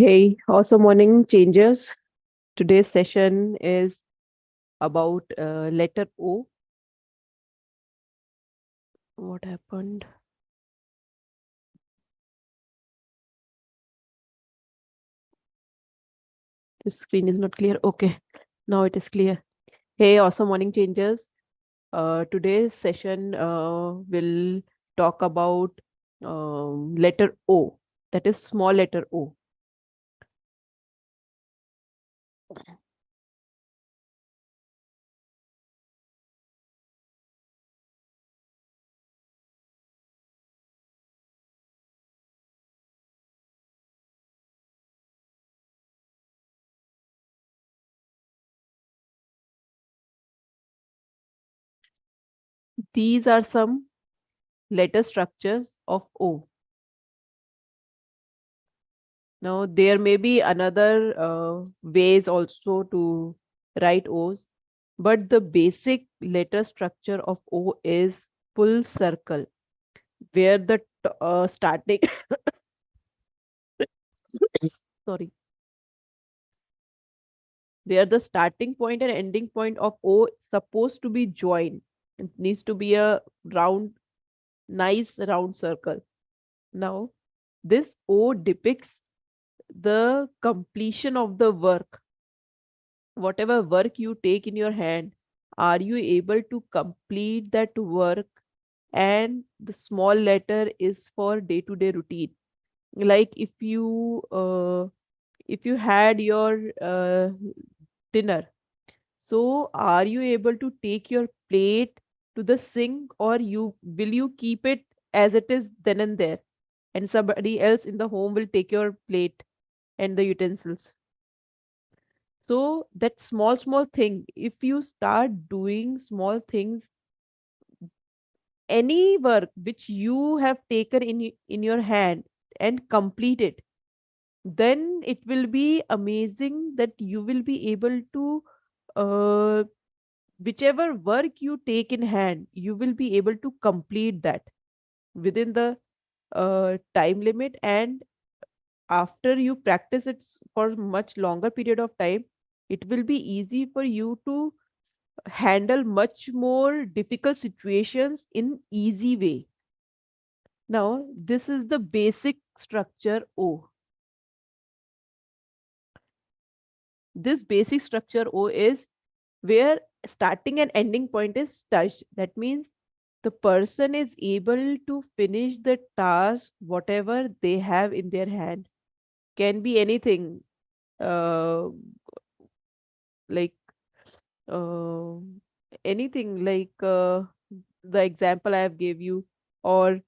Hey, awesome morning changers. Today's session is about letter O. What happened? The screen is not clear. Okay, now it is clear. Hey, awesome morning changers. Today's session will talk about letter O. That is small letter O. These are some letter structures of O. Now, there may be another ways also to write O's, but the basic letter structure of O is full circle, where the starting sorry, where the starting point and ending point of O is supposed to be joined. It needs to be a round, nice round circle. Now, this O depicts the completion of the work. Whatever work you take in your hand, are you able to complete that work? And the small letter is for day to day routine. Like if you had your dinner, so are you able to take your plate to the sink, or you will you keep it as it is then and there, and somebody else in the home will take your plate and the utensils? So that small thing, if you start doing small things, any work which you have taken in your hand and complete it, then it will be amazing that you will be able to uh, whichever work you take in hand, you will be able to complete that within the time limit. And after you practice it for much longer period of time, it will be easy for you to handle much more difficult situations in easy way. Now this is the basic structure O. This basic structure O is where starting and ending point is touched. That means the person is able to finish the task whatever they have in their hand. Can be anything, uh, like uh, anything like the example I have gave you, or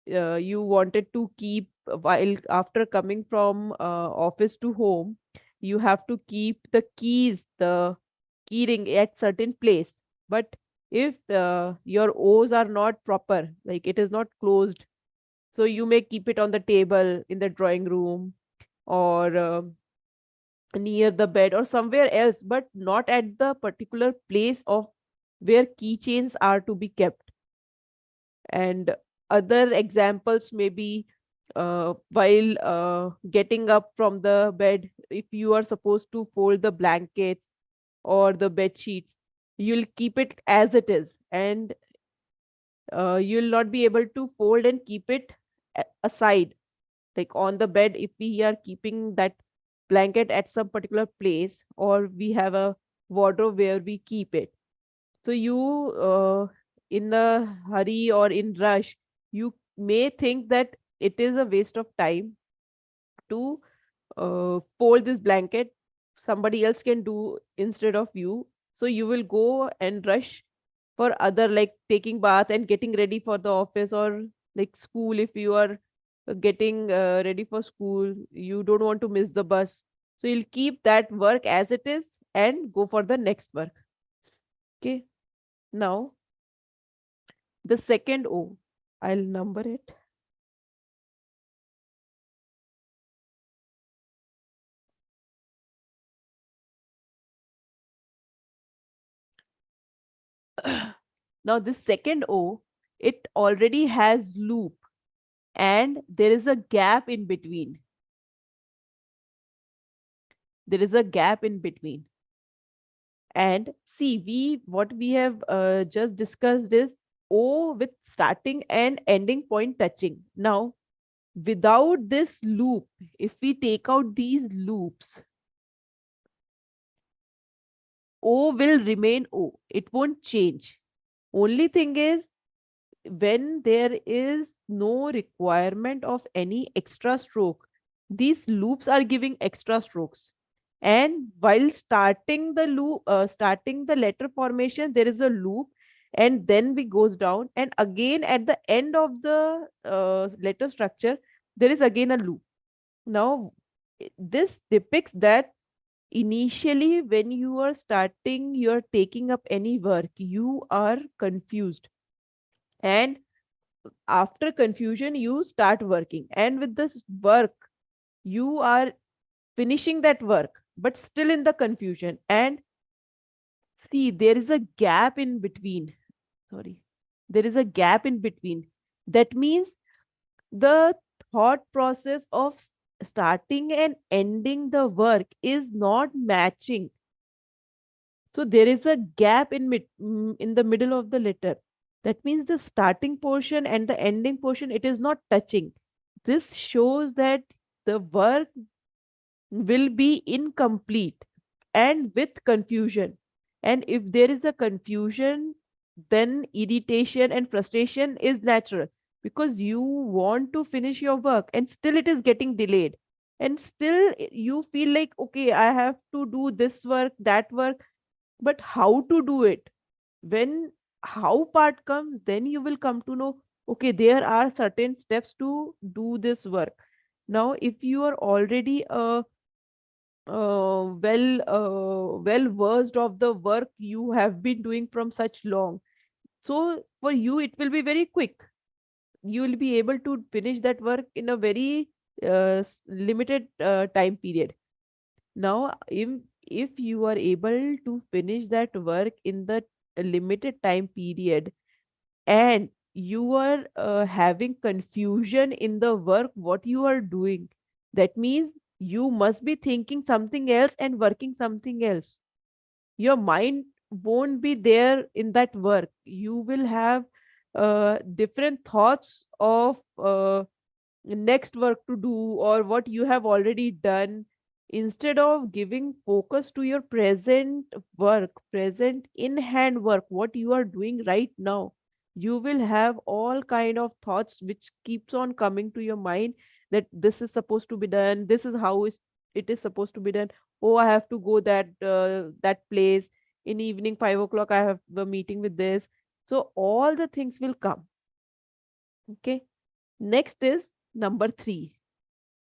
you wanted to keep while after coming from office to home, you have to keep the keys, the key ring at certain place. But if your O's are not proper, like it is not closed, so you may keep it on the table in the drawing room, or near the bed or somewhere else, but not at the particular place of where keychains are to be kept. And other examples may be while getting up from the bed, if you are supposed to fold the blankets or the bed sheets, you'll keep it as it is, and you'll not be able to fold and keep it aside, like on the bed. If we are keeping that blanket at some particular place, or we have a wardrobe where we keep it, so you in a hurry or in rush, you may think that it is a waste of time to fold this blanket, somebody else can do instead of you. So you will go and rush for other, like taking bath and getting ready for the office, or like school. If you are getting ready for school, you don't want to miss the bus, so you'll keep that work as it is and go for the next work. Okay, now the second O, I'll number it. Now this second O, it already has loop, and there is a gap in between. There is a gap in between. And see, what we have just discussed is O with starting and ending point touching. Now, without this loop, if we take out these loops, O will remain O. It won't change. Only thing is, when there is no requirement of any extra stroke, these loops are giving extra strokes. And while starting the letter formation, there is a loop, and then we goes down, and again at the end of the letter structure, there is again a loop. Now, this depicts that initially when you are starting, you are taking up any work, you are confused, and after confusion you start working, and with this work you are finishing that work but still in the confusion. And see, there is a gap in between. Sorry, there is a gap in between. That means the thought process of starting and ending the work is not matching. So there is a gap in the middle of the letter. That means the starting portion and the ending portion, it is not touching. This shows that the work will be incomplete and with confusion. And if there is a confusion, then irritation and frustration is natural, because you want to finish your work and still it is getting delayed. And still you feel like, okay, I have to do this work, that work, but how to do it? When how part comes, then you will come to know, okay, there are certain steps to do this work. Now if you are already well versed of the work you have been doing from such long, so for you it will be very quick. You will be able to finish that work in a very limited time period. Now if you are able to finish that work in the limited time period, and you are having confusion in the work what you are doing, that means you must be thinking something else and working something else. Your mind won't be there in that work. You will have different thoughts of next work to do or what you have already done. Instead of giving focus to your present work, present in hand work, what you are doing right now, you will have all kind of thoughts which keeps on coming to your mind, that this is supposed to be done, this is how it is supposed to be done. Oh, I have to go that place in evening 5 o'clock, I have a meeting with this. So all the things will come. Okay, next is number 3.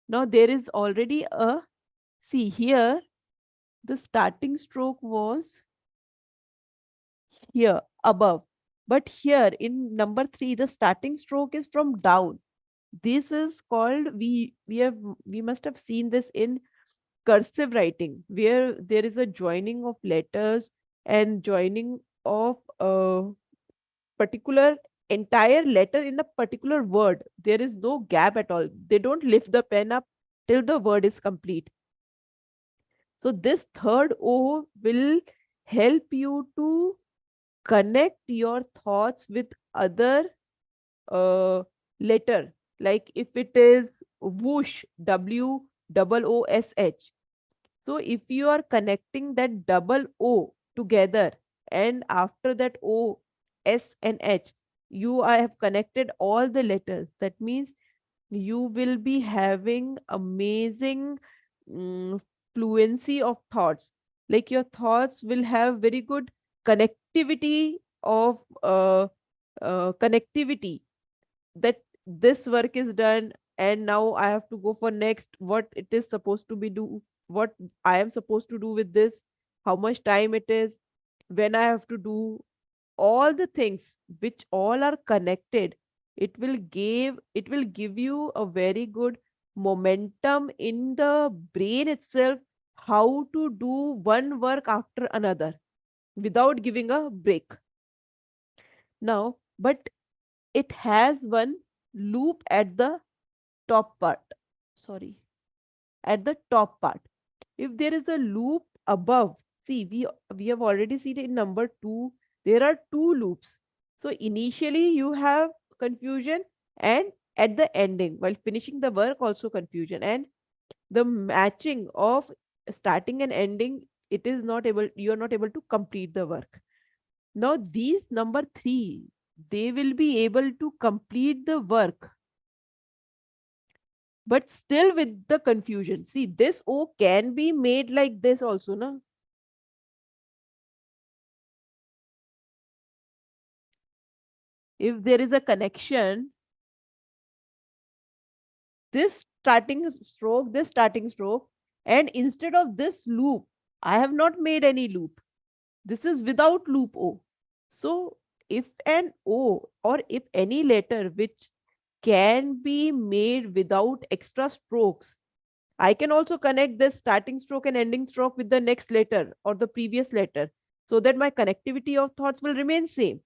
Now there is already a, see here, the starting stroke was here above, but here in number 3 the starting stroke is from down. This is called, we must have seen this in cursive writing, where there is a joining of letters and joining of a particular entire letter in a particular word. There is no gap at all. They don't lift the pen up till the word is complete. So this third O will help you to connect your thoughts with other letter. Like if it is whoosh, WOOSH. So if you are connecting that double O together, and after that O, S and H, I have connected all the letters. That means you will be having amazing mm, fluency of thoughts. Like your thoughts will have very good connectivity of connectivity, that this work is done and now I have to go for next, what it is supposed to be do, what I am supposed to do with this, how much time it is, when I have to do, all the things which all are connected. It will give you a very good momentum in the brain itself, how to do one work after another without giving a break. Now but it has one loop at the top part, sorry, at the top part. If there is a loop above, see, we have already seen in number 2, there are two loops. So initially you have confusion, and at the ending, while finishing the work, also confusion. And the matching of starting and ending, it is not able, you are not able to complete the work. Now these number 3, they will be able to complete the work, but still with the confusion. See, this O can be made like this also, no? If there is a connection, this starting stroke, and instead of this loop, I have not made any loop. This is without loop O. So if an O, or if any letter which can be made without extra strokes, I can also connect this starting stroke and ending stroke with the next letter or the previous letter, so that my connectivity of thoughts will remain same.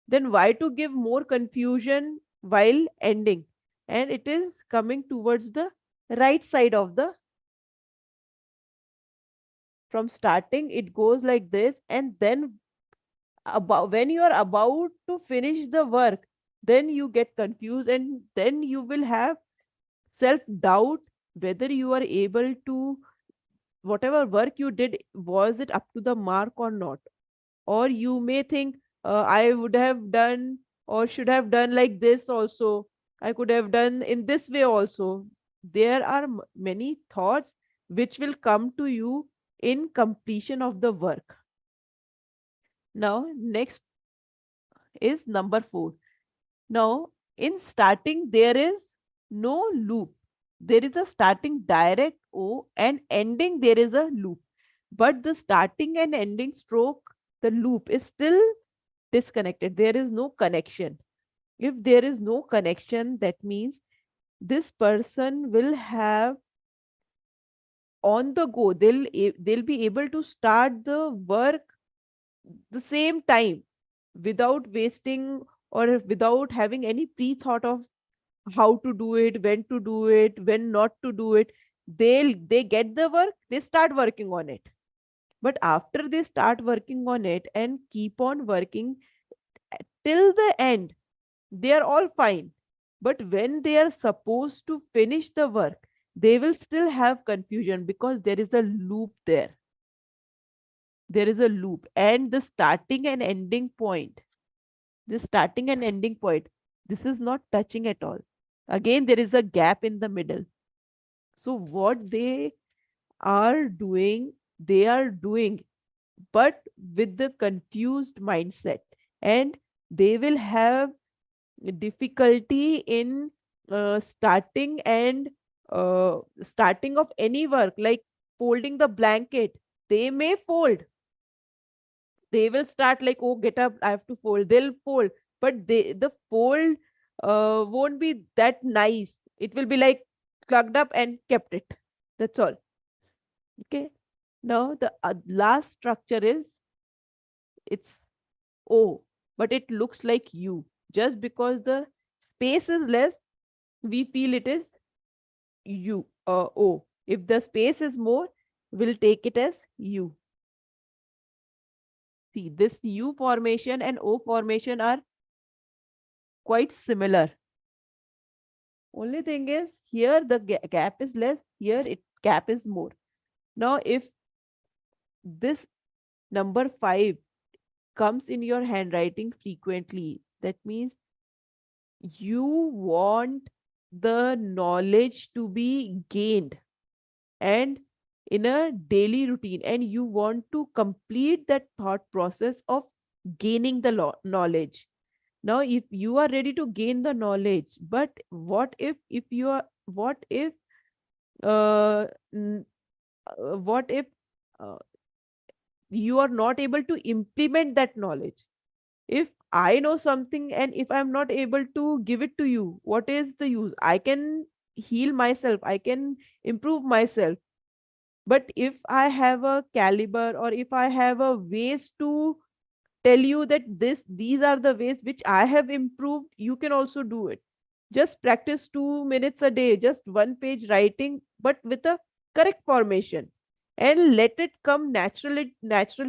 Then why to give more confusion while ending? And it is coming towards the right side of the, from starting it goes like this, and then about when you are about to finish the work, then you get confused, and then you will have self doubt whether you are able to, whatever work you did, was it up to the mark or not. Or you may think, I would have done or should have done like this also, I could have done in this way also. There are many thoughts which will come to you in completion of the work. Now next is number 4. Now in starting there is no loop, there is a starting direct O, and ending there is a loop, but the starting and ending stroke, the loop is still disconnected, there is no connection. If there is no connection, that means this person will have on the go, they'll be able to start the work the same time, without wasting or without having any pre-thought of how to do it, when to do it, when not to do it. They get the work, they start working on it. But after they start working on it and keep on working till the end, they are all fine. But when they are supposed to finish the work, they will still have confusion, because there is a loop there. There is a loop, and the starting and ending point, the starting and ending point, this is not touching at all. Again, there is a gap in the middle. So what they are doing, but with the confused mindset, and they will have difficulty in starting and starting of any work, like folding the blanket. They may fold, they will start like, oh, get up, I have to fold, they'll fold, but the fold won't be that nice. It will be like clugged up and kept it, that's all. Okay. Now the last structure is, it's O, but it looks like U. Just because the space is less, we feel it is O. If the space is more, we'll take it as U. See, this U formation and O formation are quite similar. Only thing is, here the gap is less, here it gap is more. Now, if this number 5 comes in your handwriting frequently, that means you want the knowledge to be gained and in a daily routine, and you want to complete that thought process of gaining the knowledge. Now if you are ready to gain the knowledge, but what if you are, uh, n- what if uh, you are not able to implement that knowledge? If I know something and if I'm not able to give it to you, what is the use? I can heal myself, I can improve myself. But if I have a caliber, or if I have a ways to tell you that these are the ways which I have improved, you can also do it. Just practice 2 minutes a day, just one page writing, but with a correct formation. and let it come naturally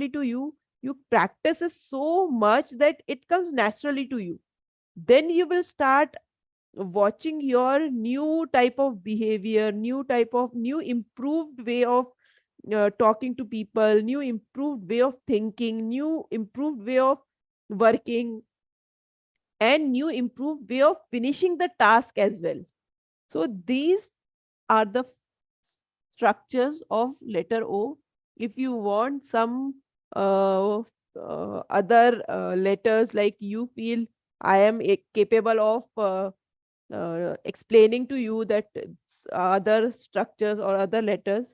to you. You practice it so much that it comes naturally to you. Then you will start watching your new type of behavior, new improved way of talking to people, new improved way of thinking, new improved way of working, and new improved way of finishing the task as well. So these are the structures of letter O. If you want some other letters, like you feel I am capable of explaining to you that it's other structures or other letters,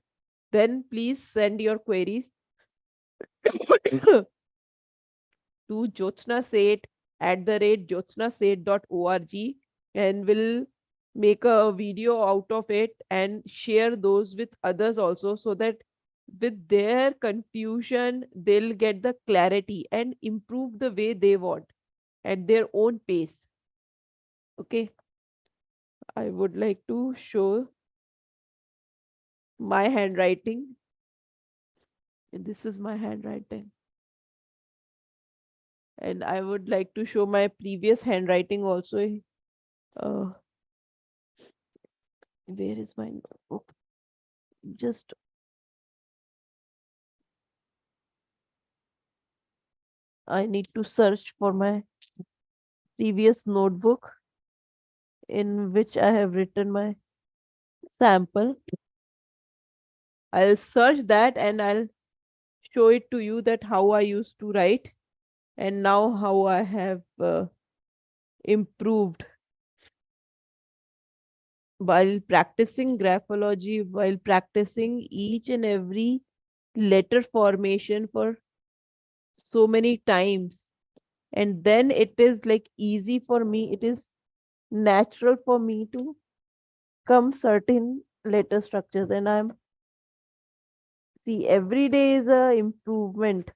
then please send your queries to jyotsnaset@jyotsnaset.org, and we'll make a video out of it and share those with others also, so that with their confusion they'll get the clarity and improve the way they want at their own pace. Okay, I would like to show my handwriting. This is my handwriting. And I would like to show my previous handwriting also. Uh, where is my notebook? Just I need to search for my previous notebook in which I have written my sample. I'll search that and I'll show it to you, that how I used to write and now how I have improved while practicing graphology, while practicing each and every letter formation for so many times. And then it is like easy for me, it is natural for me to come certain letter structures. And I'm see, every day is a improvement.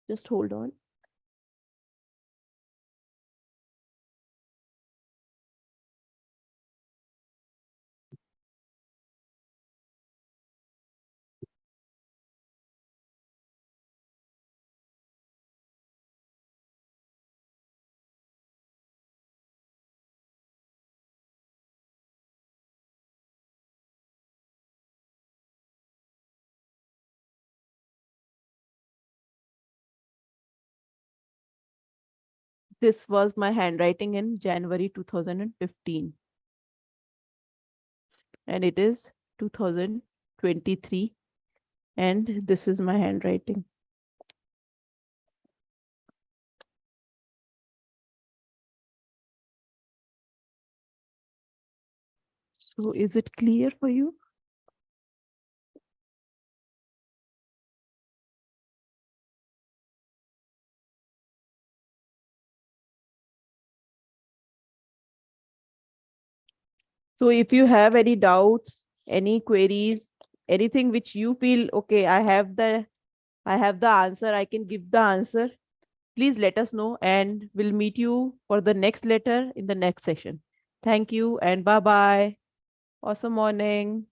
Just hold on. This was my handwriting in January 2015, and it is 2023, and this is my handwriting. So is it clear for you? So if you have any doubts, any queries, anything which you feel, okay, I have the answer, I can give the answer, please let us know, and we'll meet you for the next letter in the next session. Thank you and bye bye. Awesome morning.